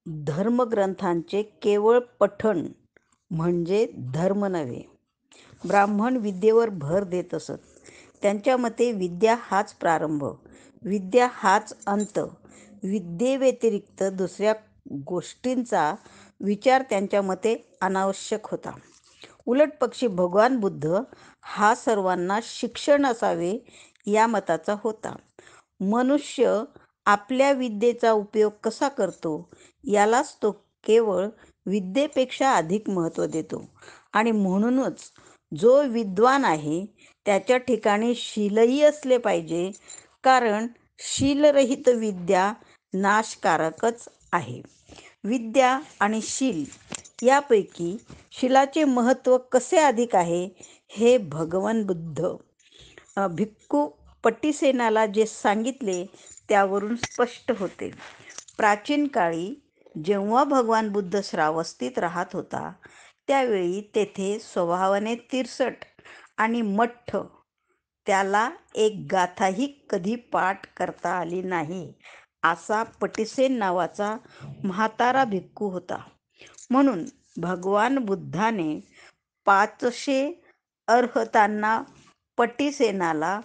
धर्मग्रंथांचे केवळ पठण म्हणजे धर्म नव्हे. ब्राह्मण विद्येवर भर देत असत. त्यांच्या मते विद्या हाच प्रारंभ, विद्या हाच अंत. विद्येव्यतिरिक्त दुसऱ्या गोष्टींचा विचार त्यांच्या मते अनावश्यक होता. उलटपक्षी भगवान बुद्ध हा सर्वांना शिक्षण असावे या मताचा होता. मनुष्य आपल्या विद्येचा उपयोग कसा करतो यालाच तो केवळ विद्येपेक्षा अधिक महत्त्व देतो. आणि म्हणूनच जो विद्वान आहे त्याच्या ठिकाणी शीलही असले पाहिजे, कारण शीलरहित विद्या नाशकारकच आहे. विद्या आणि शील यापैकी शीलाचे महत्त्व कसे अधिक आहे हे भगवान बुद्ध भिक्खू पट्टिसेनाला जे सांगितले त्यावरून स्पष्ट होते. प्राचीन काळी जेव्हा भगवान बुद्ध श्रावस्तीत राहत होता त्यावेळी तेथे स्वभावाने तिरसट आणि मठ्ठ त्याला एक गाथाही कधी पाठ करता आली नाही असा पट्टिसेन नावाचा म्हातारा भिक्खू होता. म्हणून भगवान बुद्धाने 500 अर्हतांना पट्टिसेनाला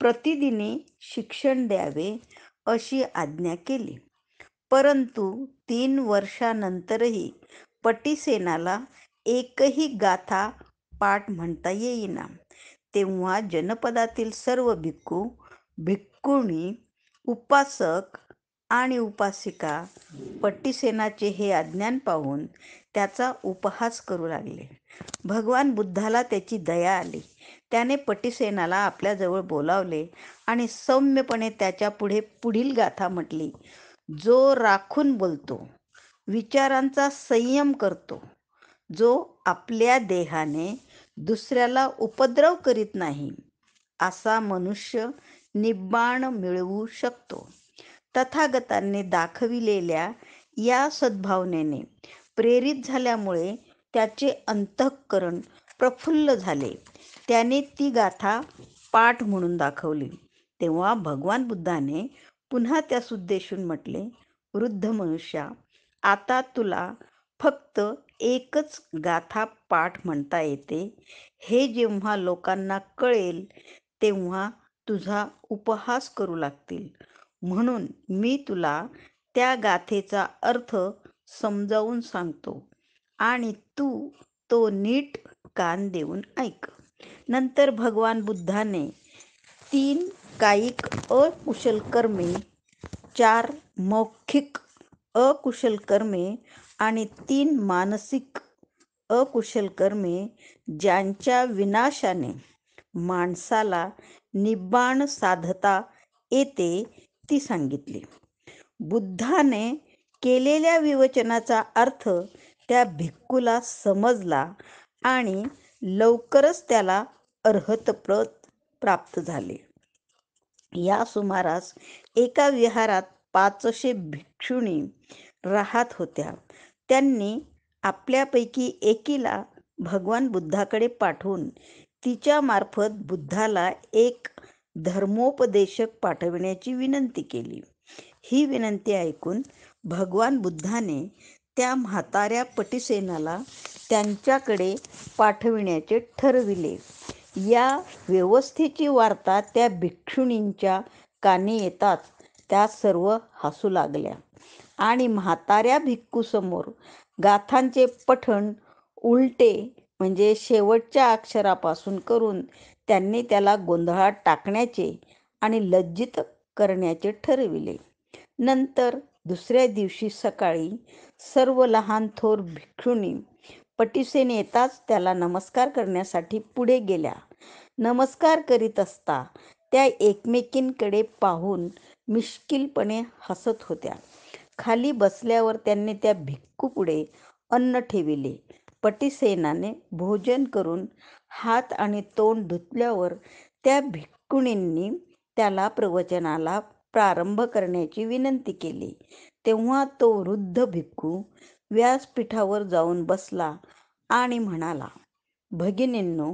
प्रतिदिनी शिक्षण द्यावे अशी आज्ञा केली. परंतु 3 वर्षानंतरही पट्टिसेनाला एकही गाथा पाठ म्हणता येईना. तेव्हा जनपदातील सर्व भिक्खू, भिक्खुणी, उपासक आणि उपासिका पट्टिसेनाचे हे अज्ञान पाहून त्याचा उपहास करू लागले. भगवान बुद्धाला त्याची दया आली. त्याने पट्टिसेनाला आपल्याजवळ बोलावले आणि सौम्यपणे त्याच्या पुढे पुढील गाथा म्हटली. जो राखून बोलतो, विचारांचा संयम करतो, जो आपल्या देहाने दुसऱ्याला उपद्रव करीत नाही, असा मनुष्य निब्बाण मिळवू शकतो. तथागतांनी दाखविलेल्या या सद्भावनेने प्रेरित झाल्यामुळे त्याचे अंतःकरण प्रफुल्ल झाले. त्याने ती गाथा पाठ म्हणून दाखवली. तेव्हा भगवान बुद्धाने पुन्हा त्यास उद्देशून म्हटले, वृद्ध मनुष्या, आता तुला फक्त एकच गाथा पाठ म्हणता येते. हे जेव्हा लोकांना कळेल तेव्हा तुझा उपहास करू लागतील. म्हणून मी तुला त्या गाथेचा अर्थ समजावून सांगतो आणि तू तो नीट कान देऊन ऐक. नंतर भगवान बुद्धाने 3 कायिक अकुशल कर्मे, 4 मौखिक अकुशल कर्मे आणि 3 मानसिक अकुशल कर्मे ज्यांच्या विनाशाने माणसाला निब्बाण साधता येते ती सांगितली. बुद्धाने केलेल्या विवचनाचा अर्थ त्या भिक्खूला समजला आणि लवकरच त्याला अर्हतपद प्राप्त झाले. या सुमारास एका विहारात 500 भिक्षुणी राहत होत्या. त्यांनी आपल्यापैकी एकीला भगवान बुद्धाकडे पाठवून तिच्यामार्फत बुद्धाला एक धर्मोपदेशक पाठविण्याची विनंती केली. ही विनंती ऐकून भगवान बुद्धाने त्या म्हाताऱ्या पट्टिसेनाला त्यांच्याकडे पाठविण्याचे ठरविले. या व्यवस्थेची वार्ता त्या भिक्षुणींच्या कानी येताच त्या सर्व हसू लागल्या आणि म्हाताऱ्या भिक्खूसमोर गाथांचे पठण उलटे म्हणजे शेवटच्या अक्षरापासून करून त्यांनी त्याला गोंधळात टाकण्याचे आणि लज्जित करण्याचे ठरविले. नंतर दुसऱ्या दिवशी सकाळी सर्व लहान थोर भिक्षुणी पट्टिसेन येताच त्याला नमस्कार करण्यासाठी पुढे गेल्या. नमस्कार करीत असता त्या एकमेकींकडे पाहून मिश्किलपणे हसत होत्या. खाली बसल्यावर त्यांनी त्या भिक्खूपुढे अन्न ठेविले. पट्टिसेनाने भोजन करून हात आणि तोंड धुतल्यावर त्या भिक्खुणींनी त्याला प्रवचनाला प्रारंभ करण्याची विनंती केली. तेव्हा तो वृद्ध भिक्खू व्यासपीठावर जाऊन बसला आणि म्हणाला, भगिनींनो,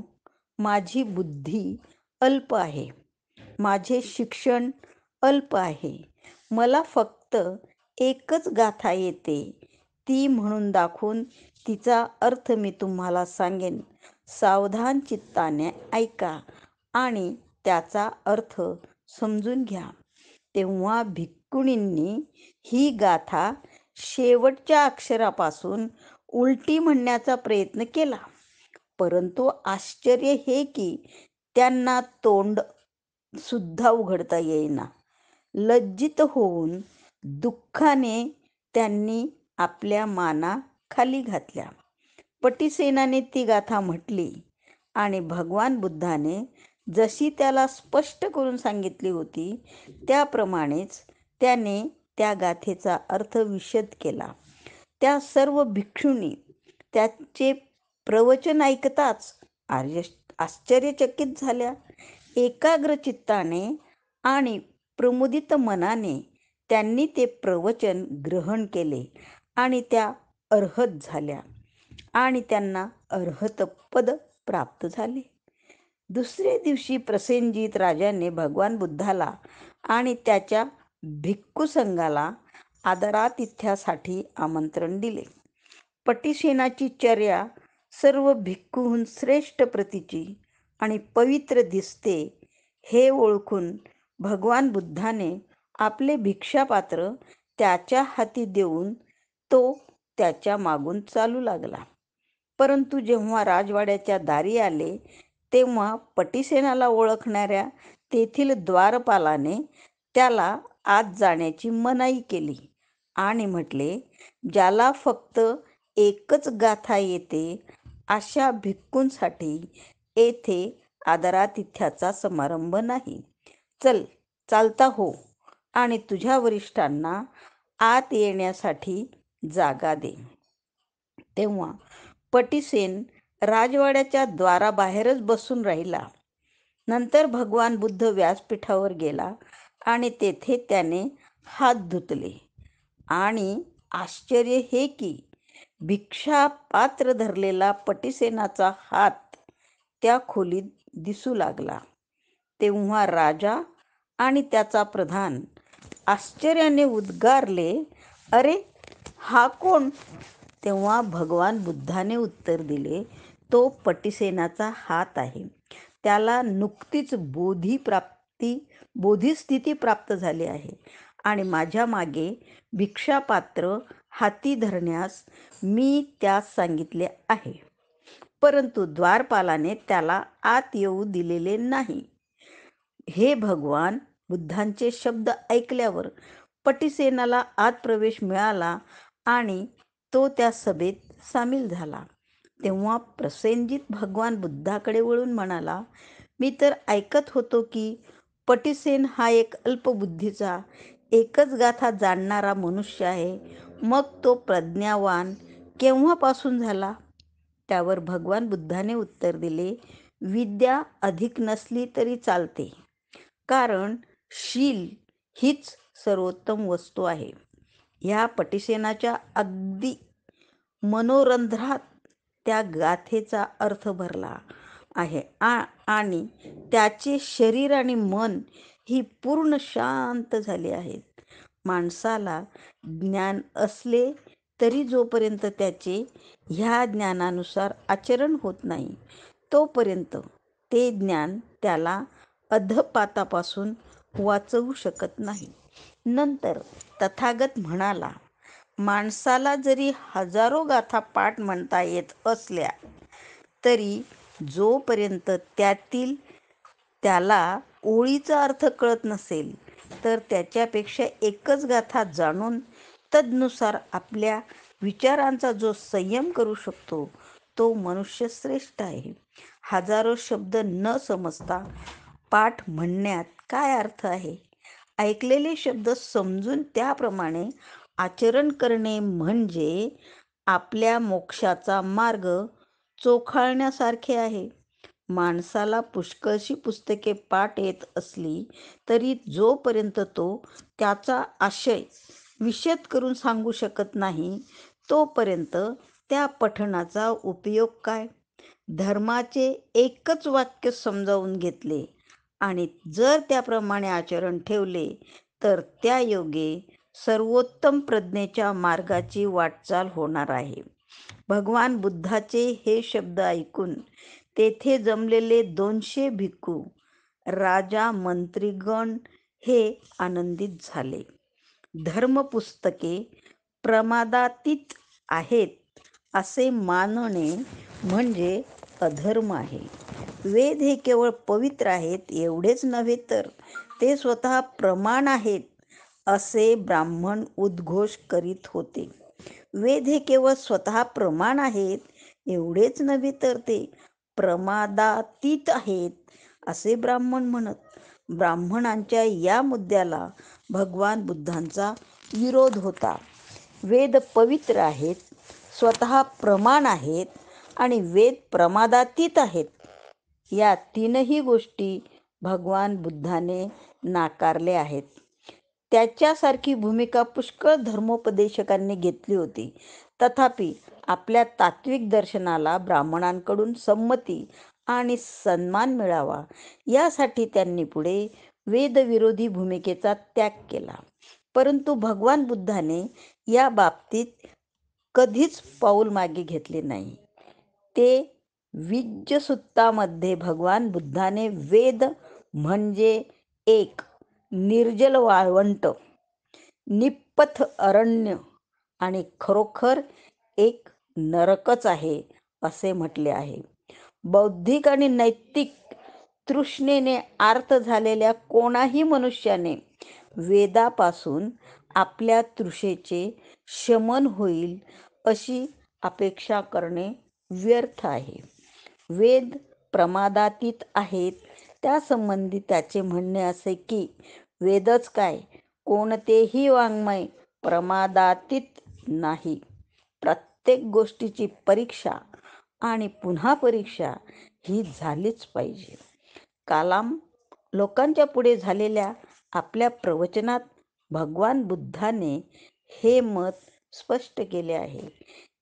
माझी बुद्धी अल्प आहे, माझे शिक्षण अल्प आहे, मला फक्त एकच गाथा येते. ती म्हणून दाखवून तिचा अर्थ मी तुम्हाला सांगेन. सावधान चित्ताने ऐका आणि त्याचा अर्थ समजून घ्या. तेव्हा भिक्खुणींनी ही गाथा शेवटच्या अक्षरापासून उलटी म्हणण्याचा प्रयत्न केला, परंतु आश्चर्य हे की त्यांना तोंड सुद्धा उघडता येईना. लज्जित होऊन दुःखाने त्यांनी आपल्या माना खाली घातल्या. पटिसेनाने ती गाथा म्हटली आणि भगवान बुद्धाने जशी त्याला स्पष्ट करून सांगितली होती त्याप्रमाणेच त्याने त्या गाथेचा अर्थ विशद केला. त्या सर्व भिक्षुणी त्याचे प्रवचन ऐकताच आश्चर्यचकित झाल्या. एकाग्र चित्ताने आणि प्रमुदित मनाने त्यांनी ते प्रवचन ग्रहण केले आणि त्या अर्हत झाल्या आणि त्यांना अर्हत पद प्राप्त झाले. दुसरे दिवशी प्रसेनजित राजाने भगवान बुद्धाला आणि त्याच्या भिक्खू संघाला आदरातिथ्यासाठी आमंत्रण दिले. पटिसेनाची चर्या सर्व भिक्खूहून श्रेष्ठ प्रतीची आणि पवित्र दिसते हे ओळखून भगवान बुद्धाने आपले भिक्षापात्र त्याच्या हाती देऊन तो त्याच्या मागून चालू लागला. परंतु जेव्हा राजवाड्याच्या दारी आले तेव्हा पटिसेनाला ओळखणाऱ्या तेथील द्वारपालाने त्याला आत जाण्याची मनाई केली आणि म्हटले, ज्याला फक्त एकच गाथा येते अशा भिक्खूंसाठी येथे आदरातिथ्याचा समारंभ नाही. चल, चालता हो आणि तुझ्या वरिष्ठांना आत येण्यासाठी जागा दे. तेव्हा पटिसेन राजवाड्याच्या द्वाराबाहेरच बसून राहिला. नंतर भगवान बुद्ध व्यासपीठावर गेला आणि तेथे त्याने हात धुतले आणि आश्चर्य हे की भिक्षा पात्र धरलेला पटिसेनाचा हात त्या खोलीत दिसू लागला. तेव्हा राजा आणि त्याचा प्रधान आश्चर्याने उद्गारले, अरे हा कोण? तेव्हा भगवान बुद्धाने उत्तर दिले, तो पटिसेनाचा हात आहे. त्याला नुकतीच बोधिस्थिती प्राप्त झाली आहे आणि माझ्या मागे भिक्षापात्र हाती धरण्यास मी त्यास सांगितले आहे, परंतु द्वारपालाने त्याला आत येऊ दिलेले नाही. हे भगवान बुद्धांचे शब्द ऐकल्यावर पटिसेनाला आत प्रवेश मिळाला आणि तो त्या सभेत सामील झाला. तेव्हा प्रसेनजित भगवान बुद्धाकडे वळून म्हणाला, मी तर ऐकत होतो की पटिसेन हा एक अल्पबुद्धीचा, एकच गाथा जाणणारा मनुष्य आहे. मग तो प्रज्ञावान केव्हापासून झाला? त्यावर भगवान बुद्धाने उत्तर दिले, विद्या अधिक नसली तरी चालते, कारण शील हीच सर्वोत्तम वस्तू आहे. ह्या पटिसेनाच्या अगदी मनोरंध्रात त्या गाथेचा अर्थ भरला आहे आणि त्याचे शरीर आणि मन ही पूर्ण शांत झाले आहेत. माणसाला ज्ञान असले तरी जोपर्यंत त्याचे ह्या ज्ञानानुसार आचरण होत नाही तोपर्यंत ते ज्ञान त्याला अधपातापासून वाचवू शकत नाही. नंतर तथागत म्हणाला, माणसाला जरी हजारो गाथा पाठ म्हणता येत असल्या तरी जोपर्यंत त्यातील त्याला ओळीचा अर्थ कळत नसेल तर त्याच्यापेक्षा एकच गाथा जाणून तदनुसार आपल्या विचारांचा जो संयम करू शकतो तो मनुष्य श्रेष्ठ आहे. हजारो शब्द न समजता पाठ म्हणण्यात काय अर्थ आहे? ऐकलेले शब्द समजून त्याप्रमाणे आचरण करणे म्हणजे आपल्या मोक्षाचा मार्ग चोखाळण्यासारखे आहे. माणसाला पुष्कळशी पुस्तके पाठ येत असली तरी जोपर्यंत तो त्याचा आशय विशद करून सांगू शकत नाही तोपर्यंत त्या पठणाचा उपयोग काय? धर्माचे एकच वाक्य समजावून घेतले आणि जर त्याप्रमाणे आचरण ठेवले तर त्या योगे सर्वोत्तम प्रज्ञेच्या मार्गाची वाटचाल होणार आहे. भगवान बुद्धाचे हे शब्द ऐकून तेथे जमलेले 200 भिक्खू, राजा, मंत्रीगण हे आनंदित झाले. धर्मपुस्तके प्रमादातीत आहेत असे मानणे म्हणजे अधर्म आहे. वेद हे केवळ पवित्र आहेत एवढेच नव्हे तर ते स्वतः प्रमाण आहेत असे ब्राह्मण उद्घोष करीत होते. वेद हे केवळ स्वतः प्रमाण आहेत एवढेच नव्हे तर ते प्रमादातीत आहेत असे ब्राह्मण म्हणत. ब्राह्मणांच्या या मुद्द्याला भगवान बुद्धांचा विरोध होता. वेद पवित्र आहेत, स्वतः प्रमाण आहेत आणि वेद प्रमादातीत आहेत. या तीनही गोष्टी भगवान बुद्धाने नाकारले आहेत. त्याच्यासारखी भूमिका पुष्कळ धर्मोपदेशकांनी घेतली होती. तथापि आपल्या तात्विक दर्शनाला ब्राह्मणांकडून संमती आणि सन्मान मिळावा यासाठी त्यांनी पुढे वेदविरोधी भूमिकेचा त्याग केला. परंतु भगवान बुद्धाने या बाबतीत कधीच पाऊल मागे घेतले नाही. ते विज्जसुत्तामध्ये भगवान बुद्धाने वेद म्हणजे एक निर्जल वाळवंट, निपथ अरण्य आणि खरोखर एक नरकच आहे असे म्हटले आहे. बौद्धिक आणि नैतिक तृष्णेने आर्त झालेल्या कोणाही मनुष्याने वेदापासून आपल्या तृषेचे शमन होईल अशी अपेक्षा करणे व्यर्थ आहे. वेद प्रमादातीत आहेत त्यासंबंधी त्याचे म्हणणे असे की वेदच काय, कोणतेही वाङ्मय प्रमादातीत नाही. प्रत्येक गोष्टीची परीक्षा आणि पुन्हा परीक्षा ही झालीच पाहिजे. कालाम लोकांच्या पुढे झालेल्या आपल्या प्रवचनात भगवान बुद्धाने हे मत स्पष्ट केले आहे.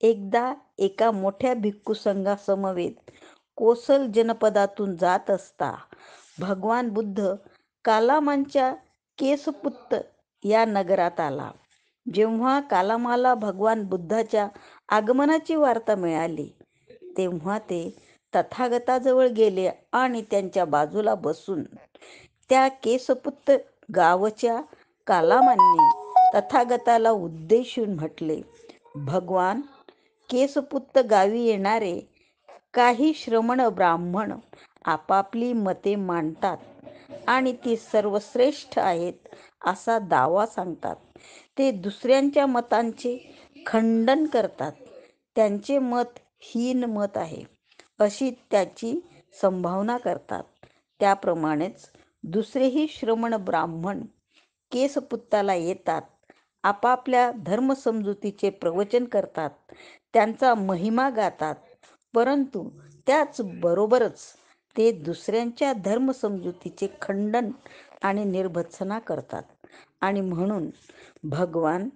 एकदा एका मोठ्या भिक्खू संघासमवेत कोसल जनपदातून जात असता भगवान बुद्ध कालामांच्या केसपुत्त या नगरात आला. जेव्हा कालामाला भगवान बुद्धाच्या आगमनाची वार्ता मिळाली तेव्हा ते तथागताजवळ गेले आणि त्यांच्या बाजूला बसून त्या केसपुत्त गावच्या कालामांनी तथागताला उद्देशून म्हटले, भगवान, केसपुत्त गावी येणारे काही श्रमण ब्राह्मण आपापली मते मांडतात आणि ती सर्वश्रेष्ठ आहेत असा दावा सांगतात. ते दुसऱ्यांच्या मतांचे खंडन करतात. त्यांचे मत हीन मत आहे अशी त्याची संभावना करतात. त्याप्रमाणेच दुसरेही श्रमण ब्राह्मण केसपुत्ताला येतात, आपापल्या धर्मसमजुतीचे प्रवचन करतात, त्यांचा महिमा गातात, परंतु त्याचबरोबरच ते दुसऱ्यांच्या धर्मसमजुतीचे खंडन आणि निर्भत्सना करतात. आणि म्हणून भगवान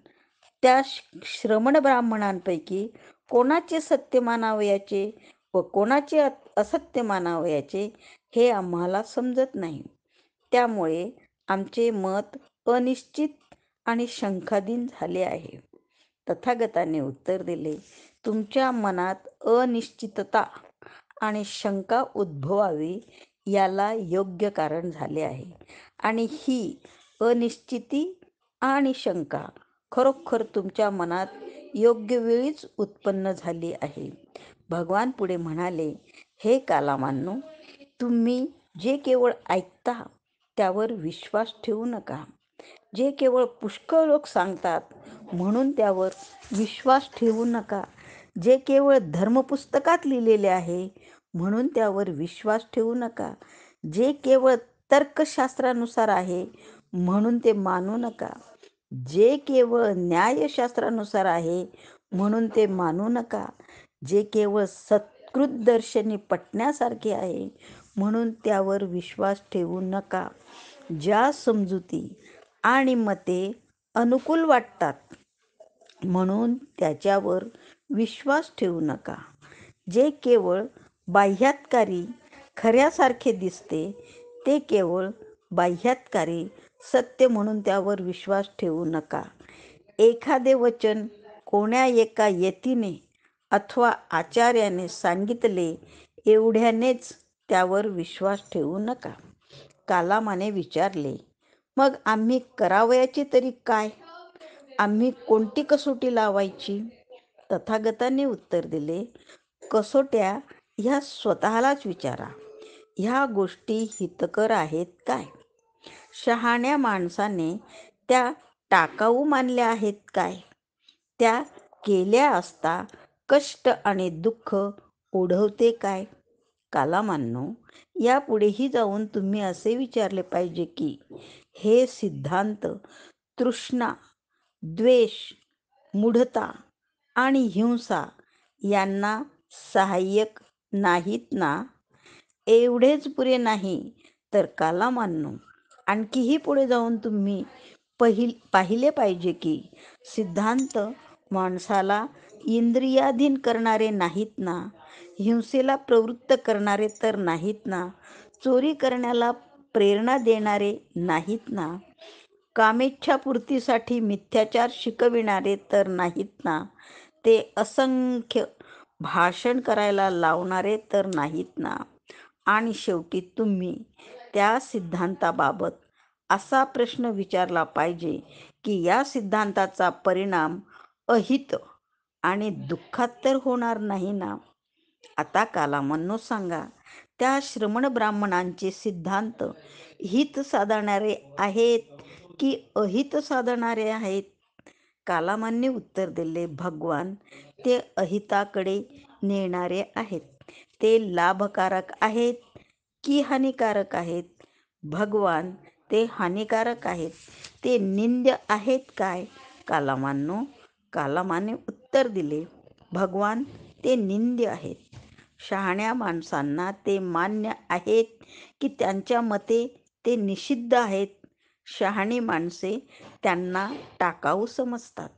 त्या श्रमण ब्राह्मणांपैकी कोणाचे सत्य मानावयाचे व कोणाचे असत्य मानावयाचे हे आम्हाला समजत नाही. त्यामुळे आमचे मत अनिश्चित आणि शंकाधीन झाले आहे. तथागताने उत्तर दिले, तुमच्या मनात अनिश्चितता आणि शंका उद्भवावी याला योग्य कारण झाले आहे. आणि ही अनिश्चिती आणि शंका खरोखर तुमच्या मनात योग्य वेळीच उत्पन्न झाली आहे. भगवान पुढे म्हणाले, हे कालामांनो, तुम्ही जे केवळ ऐकता त्यावर विश्वास ठेवू नका. जे केवळ पुष्कळ लोक सांगतात म्हणून त्यावर विश्वास ठेवू नका. जे केवळ धर्मपुस्तकात लिहिलेले आहे म्हणून त्यावर विश्वास ठेवू नका. जे केवळ तर्कशास्त्रानुसार आहे म्हणून ते मानू नका. जे केवळ न्यायशास्त्रानुसार आहे म्हणून ते मानू नका. जे केवळ सत्कृतदर्शनी पटण्यासारखे आहे म्हणून त्यावर विश्वास ठेवू नका. ज्या समजुती आणि मते अनुकूल वाटतात म्हणून त्याच्यावर विश्वास ठेवू नका. जे केवळ बाह्यातकारी खऱ्यासारखे दिसते ते केवळ बाह्यातकारी सत्य म्हणून त्यावर विश्वास ठेवू नका. एखादे वचन कोण्या एका यतीने अथवा आचार्याने सांगितले एवढ्यानेच त्यावर विश्वास ठेवू नका. कालामाने विचारले, मग आम्ही करावयाचे तरी काय? आम्ही कोणती कसोटी लावायची? तथागतांनी उत्तर दिले, कसोट्या ह्या स्वतःलाच विचारा. ह्या गोष्टी हितकर आहेत काय? शहाण्या माणसाने त्या टाकाऊ मानल्या आहेत काय? त्या केल्या असता कष्ट आणि दुःख ओढवते काय? कालामांनो, यापुढेही जाऊन तुम्ही असे विचारले पाहिजे की हे सिद्धांत तृष्णा, द्वेष, मूढता आणि हिंसा यांना सहाय्यक नाहीत ना? एवढेच पुरे नाही तर कालामांनो, आणखीही पुढे जाऊन तुम्ही पाहिले पाहिजे की सिद्धांत माणसाला इंद्रियाधीन करणारे नाहीत ना? हिंसेला प्रवृत्त करणारे तर नाहीत ना? चोरी करण्याला प्रेरणा देणारे नाहीत ना? कामेच्छापूर्तीसाठी मिथ्याचार शिकविणारे तर नाहीत ना? ते असंख्य भाषण करायला लावणारे तर नाहीत ना? आणि शेवटी तुम्ही त्या सिद्धांताबाबत असा प्रश्न विचारला पाहिजे की या सिद्धांताचा परिणाम अहित आणि दुःखात तर होणार नाही ना? आता कालामांनो सांगा, त्या श्रमण ब्राह्मणांचे सिद्धांत हित साधणारे आहेत की अहित साधणारे आहेत? कालामांनी उत्तर दिले, भगवान, ते अहिताकडे नेणारे आहेत. ते लाभकारक आहेत की हानिकारक आहेत? भगवान, ते हानिकारक आहेत. ते निंद्य आहेत काय? कालामांनो, कालामाने उत्तर दिले, भगवान, ते निंद्य आहेत. शहाण्या माणसांना ते मान्य आहेत की त्यांच्या मते ते निषिद्ध आहेत? शहाणी माणसे त्यांना टाकाऊ समजतात.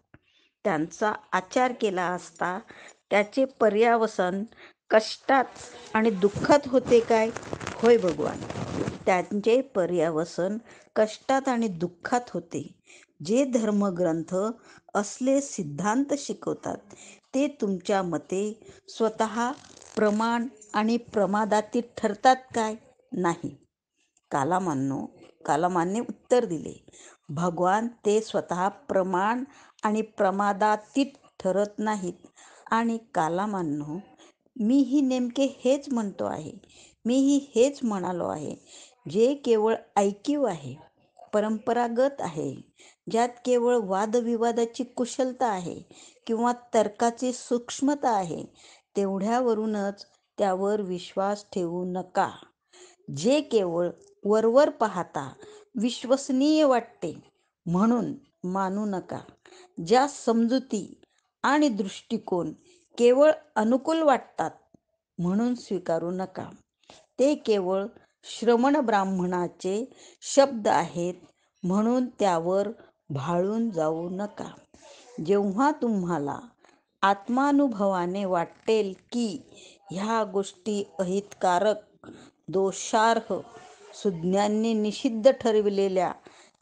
त्यांचा आचार केला असता त्याचे पर्यावसन कष्टात आणि दुःखात होते काय? होय भगवान, त्यांचे पर्यावसन कष्टात आणि दुःखात होते. जे धर्मग्रंथ असले सिद्धांत शिकवतात ते तुमच्या मते स्वतः प्रमाण आणि प्रमादातीत ठरतात काय? नाही. कालामाने उत्तर दिले, भगवान, ते स्वतः प्रमाण आणि प्रमादातीत ठरत नाहीत. आणि कालामांनो, मीही नेमके हेच म्हणतो आहे. मीही हेच म्हणालो आहे. जे केवळ ऐकीव आहे, परंपरागत आहे, ज्यात केवळ वादविवादाची कुशलता आहे किंवा तर्काची सूक्ष्मता आहे, तेवढ्यावरूनच त्यावर विश्वास ठेवू नका. जे केवळ वरवर पाहता विश्वसनीय वाटते म्हणून मानू नका. ज्या समजुती आणि दृष्टिकोन केवळ अनुकूल वाटतात म्हणून स्वीकारू नका. ते केवळ श्रमण ब्राह्मणाचे शब्द आहेत म्हणून त्यावर भाळून जाऊ नका. जेव्हा तुम्हाला आत्मानुभवाने वाटेल की ह्या गोष्टी अहितकारक, दोषार्ह, सुज्ञांनी निषिद्ध ठरविलेल्या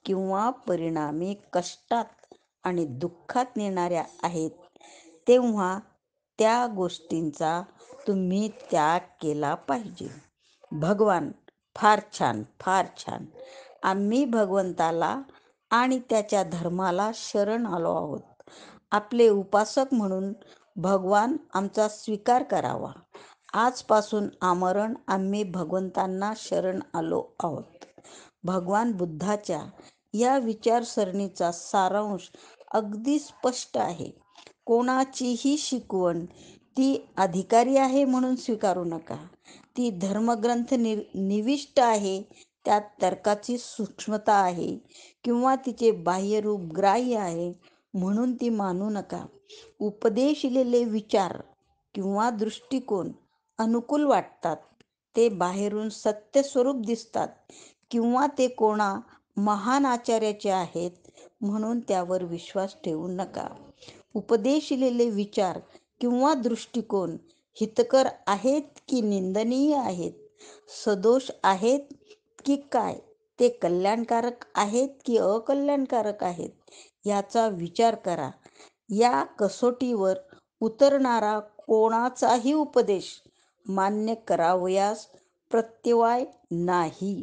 किंवा परिणामी कष्टात आणि दुःखात नेणाऱ्या आहेत, तेव्हा त्या गोष्टींचा तुम्ही त्याग केला पाहिजे. भगवान, फार छान, फार छान. आम्ही भगवंताला आणि त्याच्या धर्माला शरण आलो आहोत. आपले उपासक म्हणून भगवान आमचा स्वीकार करावा. आजपासून आमरण आम्ही भगवंतांना शरण आलो आहोत. भगवान बुद्धाच्या या विचारसरणीचा सारांश अगदी स्पष्ट आहे. कोणाचीही शिकवण ती अधिकारी आहे म्हणून स्वीकारू नका. ती धर्मग्रंथ निविष्ट आहे, त्यात तर्काची सूक्ष्मता आहे किंवा तिचे बाह्यरूप ग्राह्य आहे म्हणून ती मानू नका. उपदेशिलेले विचार किंवा दृष्टिकोन अनुकूल वाटतात, ते बाहेरून सत्यस्वरूप दिसतात किंवा ते कोणा महान आचार्याचे आहेत म्हणून त्यावर विश्वास ठेवू नका. उपदेशिलेले विचार किंवा दृष्टिकोन हितकर आहेत की निंदनीय आहेत, सदोष आहेत की काय, ते कल्याणकारक आहेत की अकल्याणकारक आहेत याचा विचार करा. या कसोटीवर उतरणारा कोणाचाही उपदेश मान्य करावयास प्रत्यवाय नाही.